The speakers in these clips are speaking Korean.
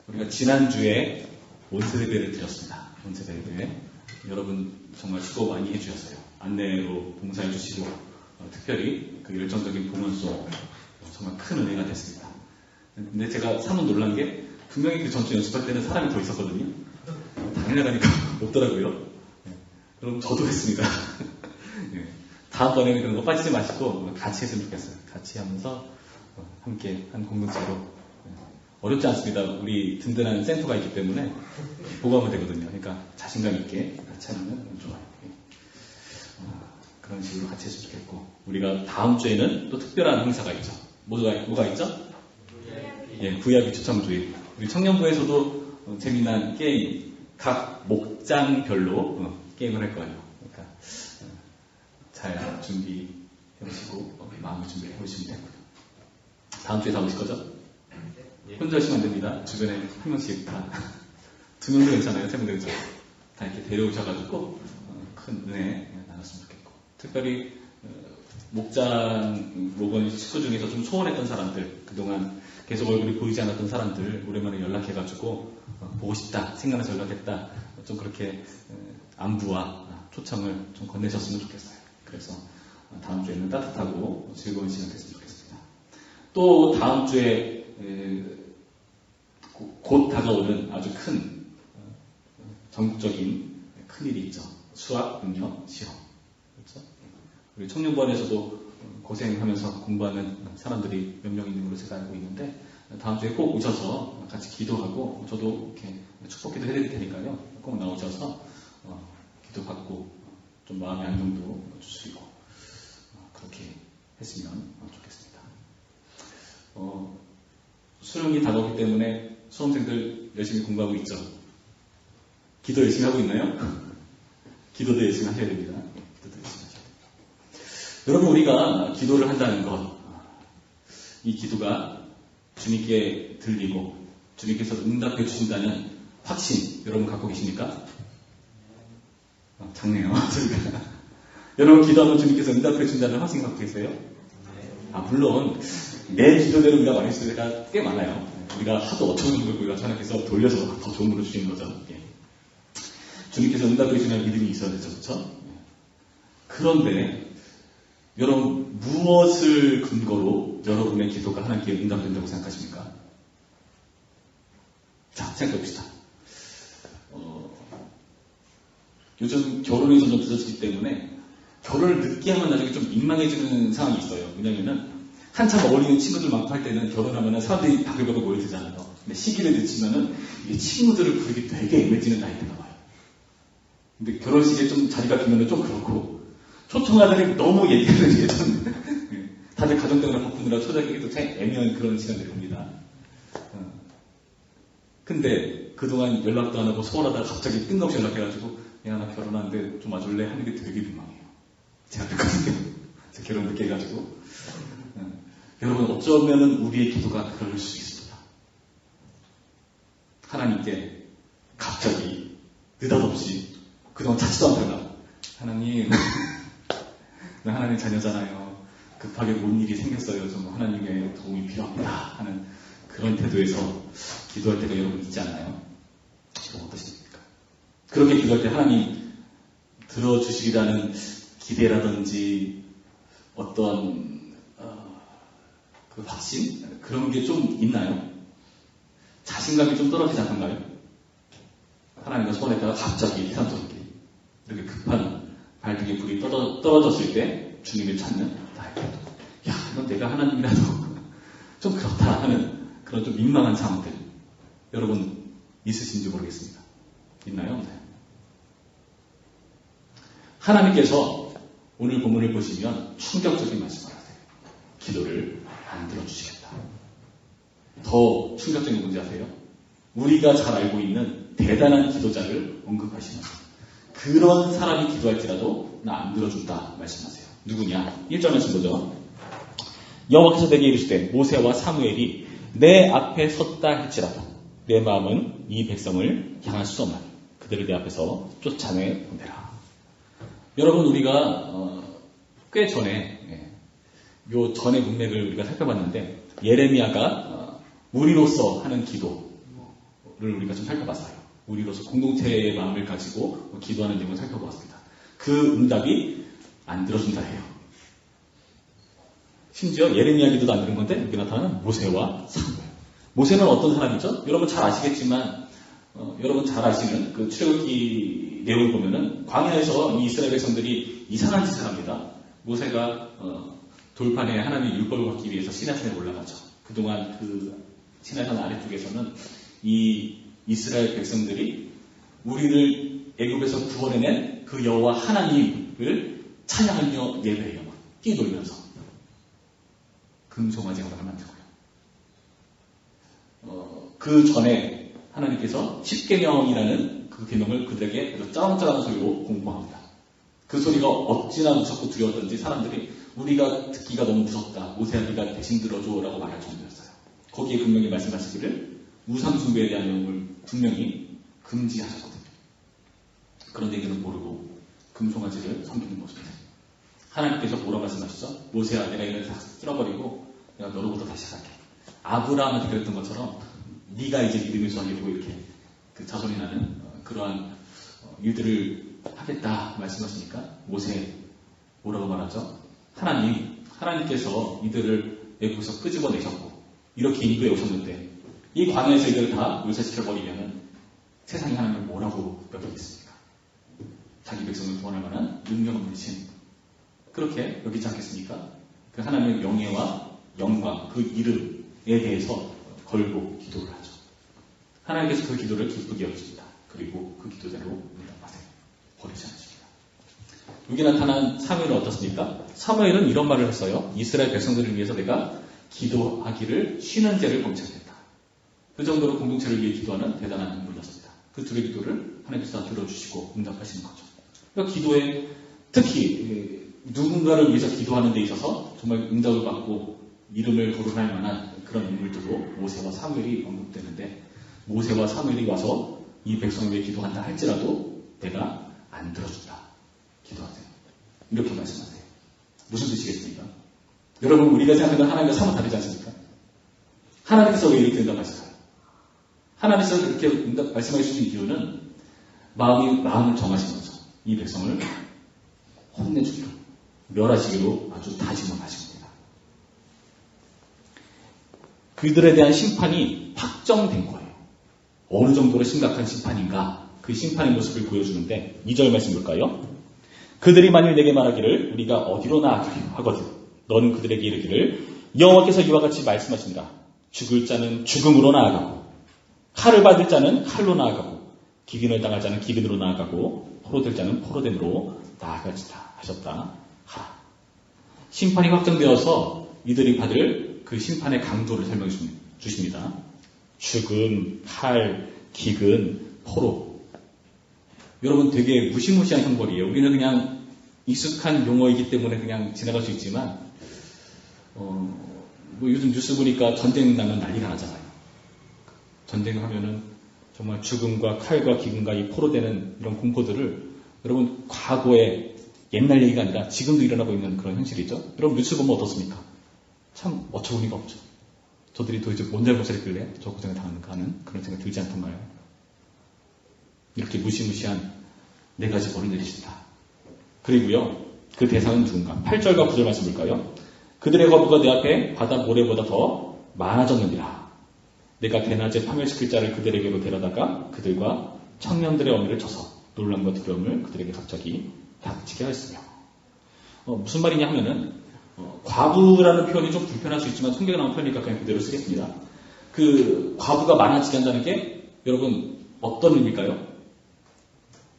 우리가 지난주에 온세 예배를 드렸습니다. 온세 예배. 여러분 정말 수고 많이 해주셨어요. 안내로 봉사해 주시고 특별히 그 열정적인 봉헌소 정말 큰 은혜가 됐습니다. 근데 제가 사뭇 놀란 게 분명히 그 전주 연습할 때는 사람이 더 있었거든요. 당일나가니까 없더라고요. 그럼 저도 했습니다. 다음번에는 그런 거 빠지지 마시고 같이 했으면 좋겠어요. 같이 하면서 함께 한 공동체로. 어렵지 않습니다. 우리 든든한 센터가 있기 때문에 보고하면 되거든요. 그러니까 자신감 있게 같이 하면 좋아요. 그런 식으로 같이 했으면 좋겠고, 우리가 다음 주에는 또 특별한 행사가 있죠. 뭐가 있죠? VIP 초청 주일. 우리 청년부에서도 재미난 게임, 각 목장별로 게임을 할 거예요. 그러니까 잘 준비해 보시고 마음을 준비해 보시면 되고요. 다음 주에 다 오실 거죠? 혼자 오시면 안 됩니다. 주변에 한 명씩 다. 두 명도 괜찮아요. 세 명도 괜찮아요. 다 이렇게 데려오셔가지고 큰 은혜 나눴으면 좋겠고, 특별히 목장 식구 중에서 좀 소원했던 사람들, 그동안 계속 얼굴이 보이지 않았던 사람들 오랜만에 연락해가지고 보고 싶다, 생각나서 연락했다, 좀 그렇게 안부와 초청을 좀 건네셨으면 좋겠어요. 그래서 다음 주에는 따뜻하고 즐거운 시간 됐으면 좋겠습니다. 또 다음 주에 곧 다가오는 아주 큰 전국적인 큰일이 있죠. 수학 능력 시험. 그렇죠? 우리 청년부안에서도 고생하면서 공부하는 사람들이 몇 명 있는 걸로 제가 알고 있는데, 다음 주에 꼭 오셔서 같이 기도하고, 저도 이렇게 축복 기도 해드릴 테니까요. 꼭 나오셔서 기도받고 좀 마음의 안정도 주시고 그렇게 했으면 좋겠습니다. 수능이 다가오기 때문에 수험생들 열심히 공부하고 있죠. 기도 열심히 하고 있나요? 기도도 열심히 하셔야 됩니다. 기도도 열심히 하셔야 됩니다. 여러분, 우리가 기도를 한다는 것, 이 기도가 주님께 들리고 주님께서 응답해 주신다는 확신, 여러분 갖고 계십니까? 작네요. 여러분, 기도하면 주님께서 응답해 주신다는 확신 갖고 계세요? 물론 내 기도대로 우리가 많이 쓸 때가 꽤 많아요. 우리가 하도 어처구니 없는 걸 하나님께서 돌려서 더 좋은 걸로 주시는 거죠. 주님께서 응답해 주시는 믿음이 있어야 되죠. 그렇죠? 그런데 여러분, 무엇을 근거로 여러분의 기도가 하나님께 응답된다고 생각하십니까? 자, 생각해 봅시다. 요즘 결혼이 점점 늦어지기 때문에 결혼을 늦게 하면 나중에 좀 민망해지는 상황이 있어요. 왜냐면은 한참 어울리는 친구들 많고 할 때는 결혼하면은 사람들이 바글바글 모여들잖아요. 근데 시기를 늦추면은 이게 친구들을 부르기 되게 애매해지는 나이대가 와요. 근데 결혼식에 좀 자리가 비면은 좀 그렇고, 초청하더니 너무 얘기하는 예전 다들 가정 때문에 바쁘느라 초대하기도 참 애매한 그런 시간들이 옵니다. 근데 그동안 연락도 안 하고 소원하다가 갑자기 뜬금없이 연락해가지고, 야, 나 결혼하는데 좀 와줄래? 하는 게 되게 민망해요. 제가 그랬거든요. 제가 결혼 늦게 해가지고. 여러분, 어쩌면은 우리의 기도가 그럴 수 있습니다. 하나님께 갑자기 느닷없이, 그동안 찾지도 않다가, 하나님, 나 하나님 자녀잖아요. 급하게 뭔 일이 생겼어요. 좀 하나님의 도움이 필요합니다. 하는 그런 태도에서 기도할 때가 여러분 있지 않나요? 그럼 어떠십니까? 그렇게 기도할 때 하나님 들어주시리라는 기대라든지 어떤 그 확신? 그런 게 좀 있나요? 자신감이 좀 떨어지지 않던가요? 하나님과 소원했다가 갑자기 이상스럽게 이렇게 급한 발등에 불이 떨어졌을 때 주님을 찾는 나의 기도. 야, 이건 내가 하나님이라도 좀 그렇다 하는 그런 좀 민망한 상황들, 여러분 있으신지 모르겠습니다. 있나요? 네. 하나님께서 오늘 본문을 보시면 충격적인 말씀을 하세요. 기도를 안 들어주시겠다. 더 충격적인 문제 아세요? 우리가 잘 알고 있는 대단한 기도자를 언급하시면서 그런 사람이 기도할지라도 나 안 들어준다 말씀하세요. 누구냐? 1절 말씀 보죠. 여호와께서 내게 이르시되 모세와 사무엘이 내 앞에 섰다 할지라도 내 마음은 이 백성을 향할 수 없나니 그들을 내 앞에서 쫓아내 보내라. 여러분, 우리가 꽤 전에 요 전의 문맥을 우리가 살펴봤는데, 예레미야가 무리로서 하는 기도, 거를 우리가 좀 살펴봤어요. 우리로서 공동체의 마음을 가지고 기도하는 내용을 살펴보았습니다. 그 응답이 안 들어준다예요. 심지어 예레미야 기도도 안 들은 건데 여기 나타나는 모세와 사무엘. 모세는 어떤 사람이죠? 여러분 잘 아시겠지만 여러분 잘 아시는 그 출애굽기 내용을 보면은 광야에서 이 이스라엘 백성들이 이상한 짓을 합니다. 모세가 돌판에 하나님의 율법을 받기 위해서 시내산에 올라가죠. 그동안 그 시내산 아래쪽에서는 이 이스라엘 백성들이 우리를 애굽에서 구원해낸 그 여호와 하나님을 찬양하며 예배해요. 뛰놀면서 금송아지 하나를 만들고요. 그 전에 하나님께서 십계명이라는 그 계명을 그들에게 쩌렁쩌렁한 소리로 공부합니다. 그 소리가 어찌나 무섭고 두려웠던지 사람들이 우리가 듣기가 너무 무섭다. 모세야 네가 대신 들어줘라고 말할 정도였어요. 거기에 분명히 말씀하시기를 우상숭배에 대한 내용을 분명히 금지하셨거든요. 그런데 이들은 모르고 금송아지를 섬기는 모습이에요. 하나님께서 뭐라고 말씀하시죠? 모세야 내가 이를 다 쓸어버리고 내가 너로부터 다시 시작할게. 아브라함한테 그랬던 것처럼 네가 이제 믿음의 수학이 되고 이렇게 그 자손이 나는 그러한 일들을 하겠다 말씀하시니까 모세 뭐라고 말하죠? 하나님께서 이들을 애굽에서 끄집어내셨고 이렇게 인도해 오셨는데 이 광야에서 이들을 다 멸살시켜버리면 세상이 하나님을 뭐라고 여기겠습니까? 자기 백성을 구원할 만한 능력 없는 신 그렇게 여기지 않겠습니까? 그 하나님의 명예와 영광 그 이름에 대해서 걸고 기도를 하죠. 하나님께서 그 기도를 기쁘게 여기십니다. 그리고 그 기도대로 응답하세요. 버리지 않으십니다. 여기 나타난 사무엘은 어떻습니까? 사무엘은 이런 말을 했어요. 이스라엘 백성들을 위해서 내가 기도하기를 쉬는 죄를 범치했다. 그 정도로 공동체를 위해 기도하는 대단한 인물이었습니다. 그 둘의 기도를 하나님께서 다 들어주시고 응답하시는 거죠. 그러니까 기도에 특히 누군가를 위해서 기도하는 데 있어서 정말 응답을 받고 이름을 거론할 만한 그런 인물들로 모세와 사무엘이 언급되는데 모세와 사무엘이 와서 이 백성을 위해 기도한다 할지라도 내가 안 들어준다. 기도하세요. 이렇게 말씀하세요. 무슨 뜻이겠습니까? 여러분 우리가 생각하는 하나님과 사뭇 다르지 않습니까? 하나님께서 왜 이렇게 응답하실까요? 하나님께서 그렇게 말씀해 주신 이유는 마음을 정하신 거죠. 이 백성을 혼내주기로 멸하시기로 아주 다짐을 하신 겁니다. 그들에 대한 심판이 확정된 거예요. 어느 정도로 심각한 심판인가 그 심판의 모습을 보여주는데 2절 말씀 볼까요? 그들이 만일 내게 말하기를 우리가 어디로 나아가리요 하거든 너는 그들에게 이르기를 여호와께서 이와 같이 말씀하십니다. 죽을 자는 죽음으로 나아가고 칼을 받을 자는 칼로 나아가고 기근을 당할 자는 기근으로 나아가고 포로될 자는 포로됨으로 나아가지다 하셨다 하라. 심판이 확정되어서 이들이 받을 그 심판의 강도를 설명해 주십니다. 죽음, 칼, 기근, 포로. 여러분 되게 무시무시한 형벌이에요. 우리는 그냥 익숙한 용어이기 때문에 그냥 지나갈 수 있지만 뭐 요즘 뉴스 보니까 전쟁 나면 난리가 나잖아요. 전쟁을 하면은 정말 죽음과 칼과 기근과 이 포로되는 이런 공포들을 여러분 과거에 옛날 얘기가 아니라 지금도 일어나고 있는 그런 현실이죠. 여러분 뉴스 보면 어떻습니까? 참 어처구니가 없죠. 저들이 도대체 뭔 잘못을 했길래 저 고생을 당하는가 하는 그런 생각이 들지 않던가요? 이렇게 무시무시한 4가지 벌을 내리신다. 그리고요, 그 대상은 누군가? 8절과 9절 말씀 볼까요? 그들의 거부가 내 앞에 바다 모래보다 더 많아졌느니라. 내가 대낮에 파멸시킬 자를 그들에게로 데려다가 그들과 청년들의 어미를 쳐서 놀람과 두려움을 그들에게 갑자기 닥치게 하였으며. 무슨 말이냐 하면은 과부라는 표현이 좀 불편할 수 있지만 성경에 나온 표현이니까 그냥 그대로 쓰겠습니다. 그 과부가 많아지게 한다는 게 여러분 어떤 의미일까요?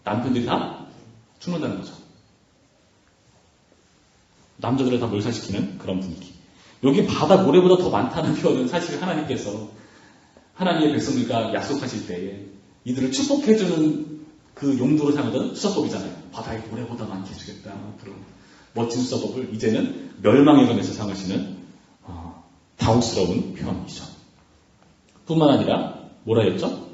남편들이 다 죽는다는 거죠. 남자들을 다 몰살시키는 그런 분위기. 여기 바다 모래보다 더 많다는 표현은 사실 하나님께서 하나님의 백성들과 약속하실 때에 이들을 축복해주는 그 용도로 사용하던 수서법이잖아요. 바다의 모래보다 많게 해주겠다. 그런 멋진 수서법을 이제는 멸망의 관에서 사용하시는 당혹스러운 표현이죠. 뿐만 아니라 뭐라 했죠?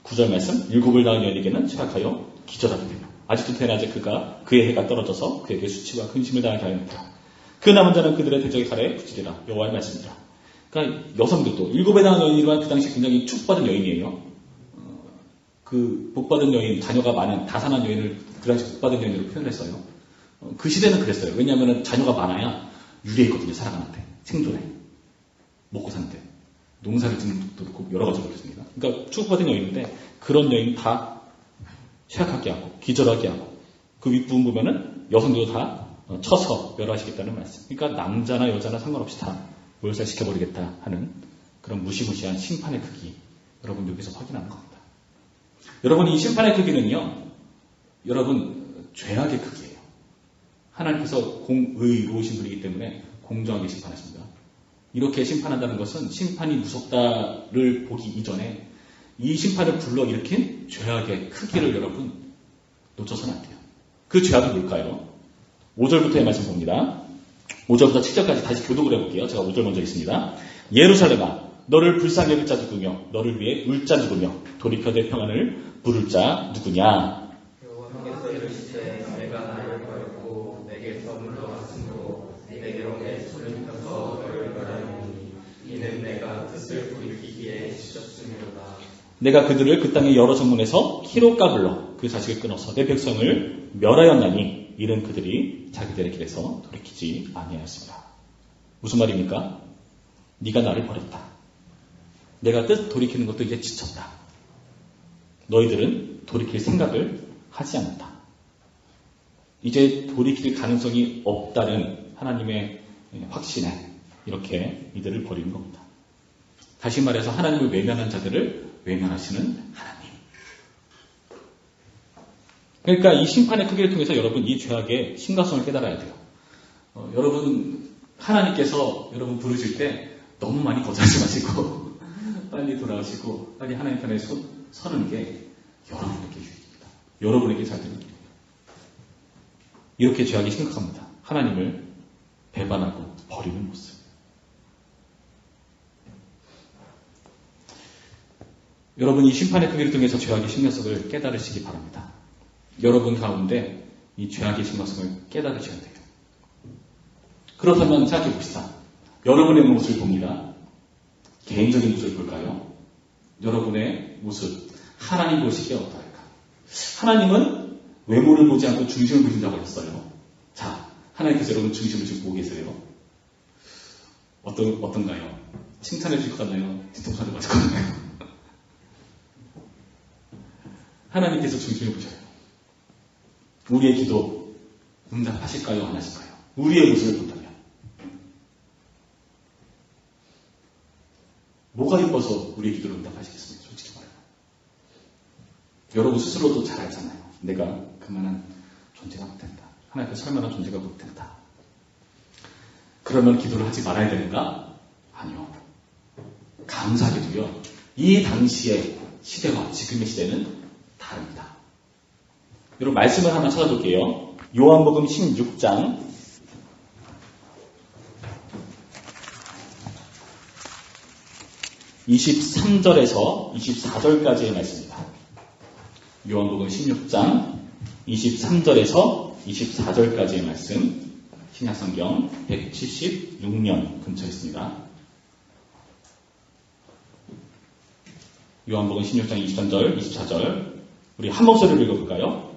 9절 말씀 7을 낳은 여인에게는 취약하여 기절하게 되며 아직도 대낮에 그의 해가 떨어져서 그에게 수치와 근심을 당하게 하였다. 그 남은 자는 그들의 대적의 칼에 부치리라. 여호와의 말씀이라. 그러니까 여성들도 7에 낳은 여인이지만 그 당시 굉장히 축복받은 여인이에요. 그 복받은 여인, 자녀가 많은 다산한 여인을 그 당시 복받은 여인으로 표현을 했어요. 그 시대는 그랬어요. 왜냐하면 자녀가 많아야 유리했거든요. 살아가는데. 생존에. 먹고 사는데. 농사를 짓는 것도 그렇고 여러 가지가 그렇습니다. 그러니까 축복받은 여인인데 그런 여인 다 쇠약하게 하고 기절하게 하고 그 윗부분 보면은 여성들도 다 쳐서 멸하시겠다는 말씀. 그러니까 남자나 여자나 상관없이 다 멸살시켜버리겠다 하는 그런 무시무시한 심판의 크기. 여러분 여기서 확인하는 겁니다. 여러분 이 심판의 크기는요. 여러분 죄악의 크기예요. 하나님께서 공의로우신 분이기 때문에 공정하게 심판하십니다. 이렇게 심판한다는 것은 심판이 무섭다를 보기 이전에 이 심판을 불러일으킨 죄악의 크기를 여러분 놓쳐서는 안 돼요. 그 죄악이 뭘까요? 5절부터의 말씀 봅니다. 5절부터 7절까지 다시 교독을 해볼게요. 제가 5절 먼저 읽습니다. 예루살렘아 너를 불쌍히 여길 자 누구며 너를 위해 울 자 누구며 돌이켜 내 평안을 부를 자 누구냐. 여호와께서 이르시되 내가 나를 버렸고 내게서 물러갔으므로 내게로 내 손을 펴서 너를 멸하노니 이는 내가 뜻을 돌이키기에 지쳤음이로다. 내가 그들을 그 땅의 여러 정문에서 키로 까불러 그 자식을 끊어서 내 백성을 멸하였나니 이는 그들이 자기들의 길에서 돌이키지 아니하였습니다. 무슨 말입니까? 네가 나를 버렸다. 내가 뜻 돌이키는 것도 이제 지쳤다. 너희들은 돌이킬 생각을 하지 않는다. 이제 돌이킬 가능성이 없다는 하나님의 확신에 이렇게 이들을 버리는 겁니다. 다시 말해서 하나님을 외면한 자들을 외면하시는 하나님. 그러니까 이 심판의 크기를 통해서 여러분 이 죄악의 심각성을 깨달아야 돼요. 여러분 하나님께서 여러분 부르실 때 너무 많이 거절하지 마시고 빨리 돌아오시고 빨리 하나님 편에 서는 게 여러분에게 유익입니다. 여러분에게 잘 되는 길이에요. 이렇게 죄악이 심각합니다. 하나님을 배반하고 버리는 모습. 여러분 이 심판의 크기를 통해서 죄악의 심각성을 깨달으시기 바랍니다. 여러분 가운데 이 죄악의 심각성을 깨달으셔야 돼요. 그렇다면 생각해 봅시다. 여러분의 모습을 봅니다. 개인적인 모습을 볼까요? 여러분의 모습 하나님 보시기에 어떨까? 하나님은 외모를 보지 않고 중심을 보신다고 했어요. 자, 하나님께서 여러분 중심을 지금 보고 계세요. 어떤가요? 칭찬해 주실 것 같나요? 뒤통수를 맞을 것 같나요? 하나님께서 중심을 보셔요. 우리의 기도 응답하실까요? 안 하실까요? 우리의 모습을 본다면 뭐가 이뻐서 우리의 기도를 응답하시겠습니까? 솔직히 말해요. 여러분 스스로도 잘 알잖아요. 내가 그만한 존재가 못된다. 하나님께서 설만한 존재가 못된다. 그러면 기도를 하지 말아야 되는가? 아니요. 감사하게도요. 이 당시의 시대와 지금의 시대는 다릅니다. 여러분 말씀을 하나 찾아볼게요. 요한복음 16장 23절에서 24절까지의 말씀입니다. 요한복음 16장 23절에서 24절까지의 말씀 신약성경 176면 근처에 있습니다. 요한복음 16장 23절, 24절 우리 한 목소리로 읽어볼까요?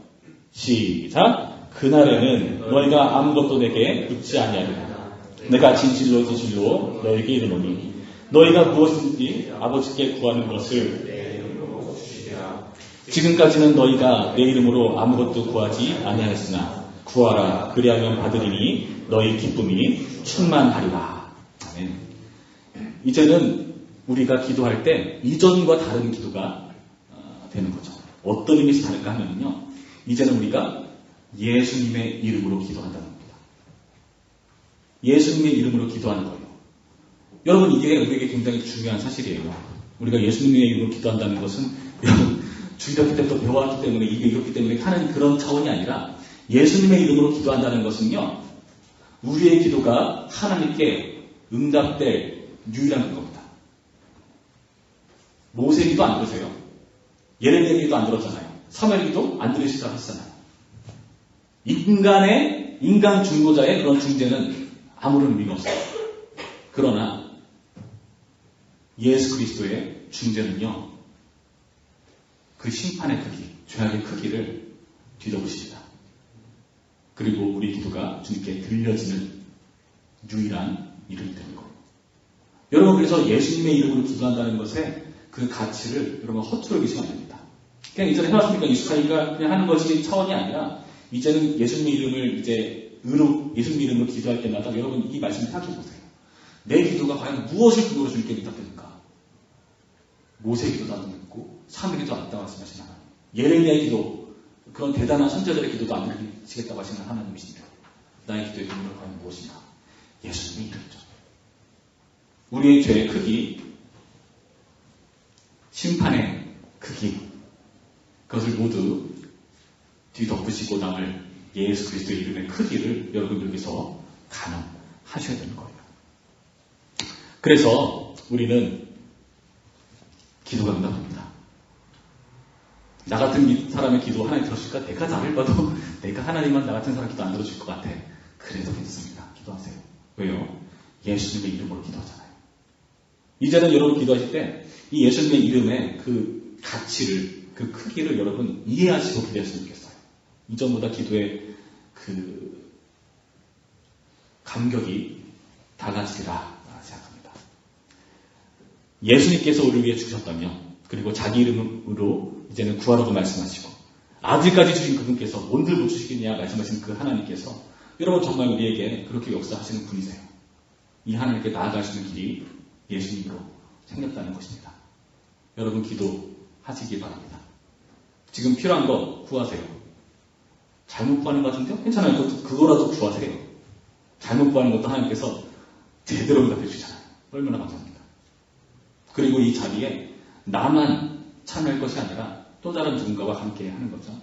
시작! 그날에는 너희가 아무것도 내게 묻지 아니하리라. 내가 진실로 진실로 너희에게 이르노니 너희가 무엇인지 아버지께 구하는 것을 내 이름으로 주시리라. 지금까지는 너희가 내 이름으로 아무것도 구하지 아니하였으나 구하라 그리하면 받으리니 너희 기쁨이 충만하리라. 아멘. 이제는 우리가 기도할 때 이전과 다른 기도가 되는 거죠. 어떤 의미에서 다른가 하면요. 이제는 우리가 예수님의 이름으로 기도한다는 겁니다. 예수님의 이름으로 기도하는 거예요. 여러분 이게 우리에게 굉장히 중요한 사실이에요. 우리가 예수님의 이름으로 기도한다는 것은 여러분 주일학교 때부터 배워왔기 때문에 이게 이렇기 때문에 하는 그런 차원이 아니라 예수님의 이름으로 기도한다는 것은요. 우리의 기도가 하나님께 응답될 유일한 겁니다. 모세기도 안 들으세요. 예레미야기도 안 들었잖아요. 사무엘기도 안 들으시다고 했잖아요. 인간 중보자의 그런 중재는 아무런 의미가 없어요. 그러나 예수 그리스도의 중재는요. 그 심판의 크기, 죄악의 크기를 뒤져보십니다. 그리고 우리 기도가 주님께 들려지는 유일한 이름이 되는 거예요. 여러분, 그래서 예수님의 이름으로 기도한다는 것에 그 가치를 여러분 허투루 여기시면 안 됩니다. 그냥 이전에 해왔으니까 익숙하니까 그냥 하는 것이 차원이 아니라 이제는 예수님의 이름을 예수님의 이름으로 기도할 때마다 여러분 이 말씀을 생각해 보세요. 내 기도가 과연 무엇을 기도로 주님께 응답됩니까? 모세의 기도도 안 듣고 사무엘 기도 안 듣다고 말씀하시는 하나님, 예레미야의 기도, 그런 대단한 선지자들의 기도도 안 들으시겠다고 하시는 하나님이십니다. 나의 기도의 이름은 과연 무엇인가? 예수님의 이름이죠. 우리의 죄의 크기, 심판의 크기, 그것을 모두 뒤덮으시고 남을 예수 그리스도의 이름의 크기를 여러분 여기서 가늠하셔야 되는 거예요. 그래서 우리는 기도가 응답합니다. 나 같은 사람의 기도 하나님 들어줄까? 내가 나를 봐도 내가 하나님만 나 같은 사람 기도 안 들어줄 것 같아. 그래도 괜찮습니다. 기도하세요. 왜요? 예수님의 이름으로 기도하잖아요. 이제는 여러분 기도하실 때 이 예수님의 이름의 그 가치를, 그 크기를 여러분 이해하시고 기도했으면 좋겠어요. 이전보다 기도의 그 감격이 달라지리라 생각합니다. 예수님께서 우리를 위해 죽으셨다며, 그리고 자기 이름으로 이제는 구하라고 말씀하시고 아들까지 주신 그분께서 온들 못 주시겠냐 말씀하신 그 하나님께서 여러분 정말 우리에게 그렇게 역사하시는 분이세요. 이 하나님께 나아가시는 길이 예수님으로 생겼다는 것입니다. 여러분 기도하시기 바랍니다. 지금 필요한 거 구하세요. 잘못 구하는 것 같은데요? 괜찮아요. 그거라도 구하세요. 잘못 구하는 것도 하나님께서 제대로 응답해 주시잖아요. 얼마나 감사합니다. 그리고 이 자리에 나만 참여할 것이 아니라 또 다른 누군가와 함께 하는 거죠.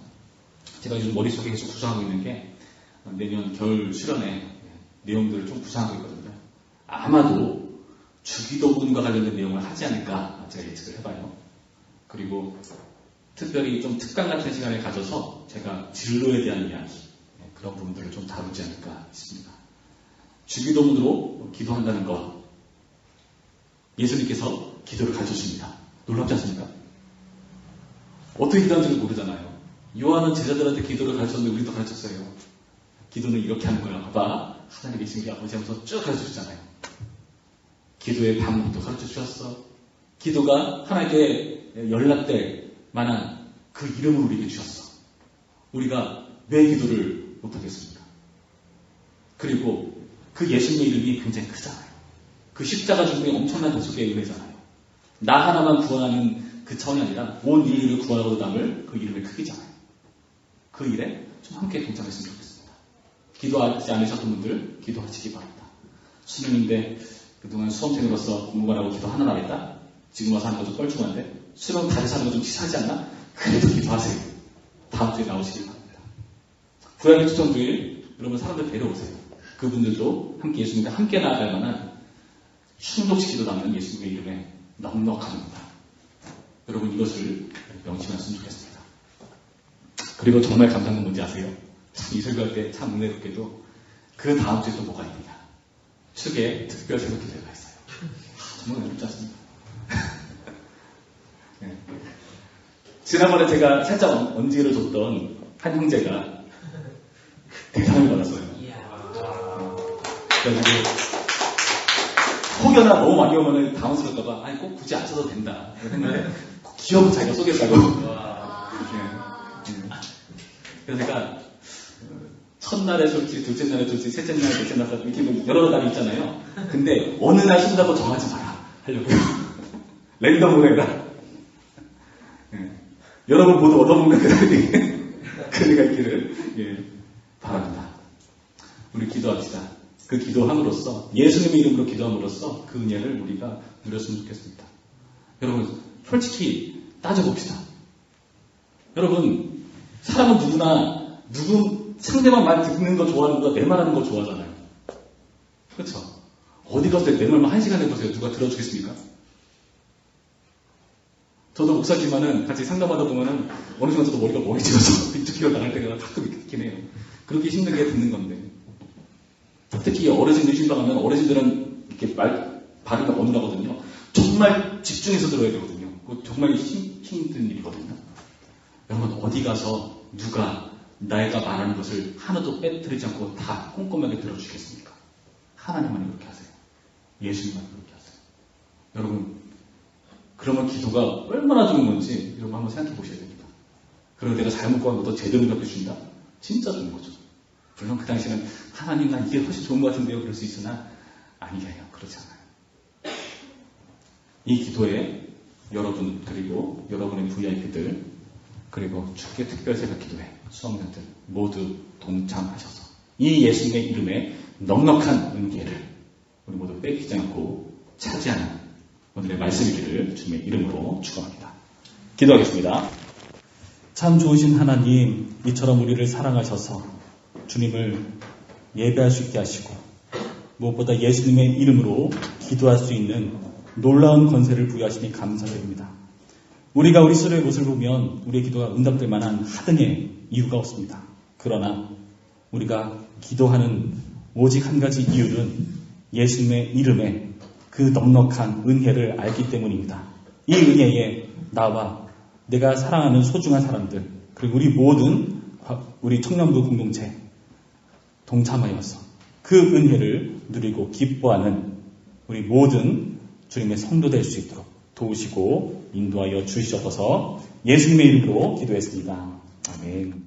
제가 요즘 머릿속에 계속 구상하고 있는 게 내년 겨울 수련회 내용들을 좀 구상하고 있거든요. 아마도 주기도문과 관련된 내용을 하지 않을까 제가 예측을 해봐요. 그리고 특별히 좀 특강 같은 시간을 가져서 제가 진로에 대한 이야기, 그런 부분들을 좀 다루지 않을까 싶습니다. 주기도문으로 기도한다는 것, 예수님께서 기도를 가르쳐주십니다. 놀랍지 않습니까? 어떻게 기도하는지를 모르잖아요. 요한은 제자들한테 기도를 가르쳤는데 우리도 가르쳤어요. 기도는 이렇게 하는 거야. 봐봐. 하나님 계신 게 아버지 하면서 쭉 가르쳐주잖아요. 기도의 방법도 가르쳐주셨어. 기도가 하나님께 연락될 만한 그 이름을 우리에게 주셨어. 우리가 왜 기도를 못하겠습니까? 그리고 그 예수님의 이름이 굉장히 크잖아요. 그 십자가 중에 엄청난 대속의 은혜잖아요. 나 하나만 구원하는 그 차원이 아니라 온 인류를 구원하고 남을 그 이름의 크기잖아요. 그 일에 좀 함께 동참했으면 좋겠습니다. 기도하지 않으셨던 분들 기도하시기 바랍니다. 수능인데 그동안 수험생으로서 공부만 하고 기도 하나 하겠다? 지금 와서 하는 거 좀 뻘쭘한데 수능 다시 하는 거 좀 치사하지 않나? 그래도 기도하세요. 다음 주에 나오시길 바랍니다. 부활기 추천주일 여러분 사람들 데려오세요. 그분들도 함께 예수님과 함께 나아갈 만한 충족시키도 남는 예수님의 이름에 넉넉합니다. 여러분 이것을 명심하셨으면 좋겠습니다. 그리고 정말 감사한 건 뭔지 아세요? 참 이 설교할 때 참 은혜롭게도 그 다음 주에 또 뭐가 있느냐. 축에 특별 새벽 기도회가 있어요. 정말 은혜롭지 않습니까? 네. 지난번에 제가 살짝 언지를 줬던 한 형제가 대상을 받았어요. 그래가지고 혹여나 너무 많이 오면 당황스러울까봐 아니 꼭 굳이 안 써도 된다. 근데 기업은 자기가 쏘겠다고. 그래서 제가 첫날에 솔지, 둘째 날에 솔지, 셋째 날에 넷째 날에 이렇게 여러 날이 있잖아요. 근데 어느 날 쏜다고 정하지 마라 하려고요. 랜덤으로 해라. 여러분 모두 얻어먹는 그날이 그네가 있기를 바랍니다. 우리 기도합시다. 그 기도함으로써 예수님의 이름으로 기도함으로써 그 은혜를 우리가 누렸으면 좋겠습니다. 여러분 솔직히 따져봅시다. 여러분 사람은 누구나 상대방 말 듣는 거 좋아하는 것보다 내 말하는 거 좋아하잖아요. 그렇죠? 어디 갔을 때 내 말만 1시간 해보세요. 누가 들어주겠습니까? 저도 목사지만은 같이 상담하다 보면은 어느 순간 저도 머리가 멍해지면서 빈투기가 나갈 때가 가끔 있긴 해요. 그렇게 힘들게 듣는 건데. 특히 어르신들 신방하면 어르신들은 이렇게 발음이 어눌하거든요. 정말 집중해서 들어야 되거든요. 그거 정말 힘든 일이거든요. 여러분 어디 가서 누가 내가 말하는 것을 하나도 빼뜨리지 않고 다 꼼꼼하게 들어주겠습니까? 하나님만이 그렇게 하세요. 예수님만이 그렇게 하세요. 여러분 그러면 기도가 얼마나 좋은 건지 여러분 한번 생각해 보셔야 됩니다. 그리고 내가 잘못 구한 것도 제대로 답해준다? 진짜 좋은 거죠. 물론 그 당시에는 하나님 난 이게 훨씬 좋은 것 같은데요 그럴 수 있으나 아니에요. 그렇지 않아요. 이 기도에 여러분 그리고 여러분의 VIP들 그리고 축계 특별새벽 기도회 수험생들 모두 동참하셔서 이 예수님의 이름에 넉넉한 은혜를 우리 모두 뺏기지 않고 차지하는 오늘의 말씀이기를 주님의 이름으로 축원합니다. 기도하겠습니다. 참 좋으신 하나님, 이처럼 우리를 사랑하셔서 주님을 예배할 수 있게 하시고 무엇보다 예수님의 이름으로 기도할 수 있는 놀라운 권세를 부여하시니 감사드립니다. 우리가 우리 스스로의 모습을 보면 우리의 기도가 응답될 만한 하등의 이유가 없습니다. 그러나 우리가 기도하는 오직 한 가지 이유는 예수님의 이름에 그 넉넉한 은혜를 알기 때문입니다. 이 은혜에 나와 내가 사랑하는 소중한 사람들 그리고 우리 모든 우리 청년부 공동체 동참하여서 그 은혜를 누리고 기뻐하는 우리 모든 주님의 성도 될 수 있도록 도우시고 인도하여 주시옵소서. 예수님의 이름으로 기도했습니다. 아멘.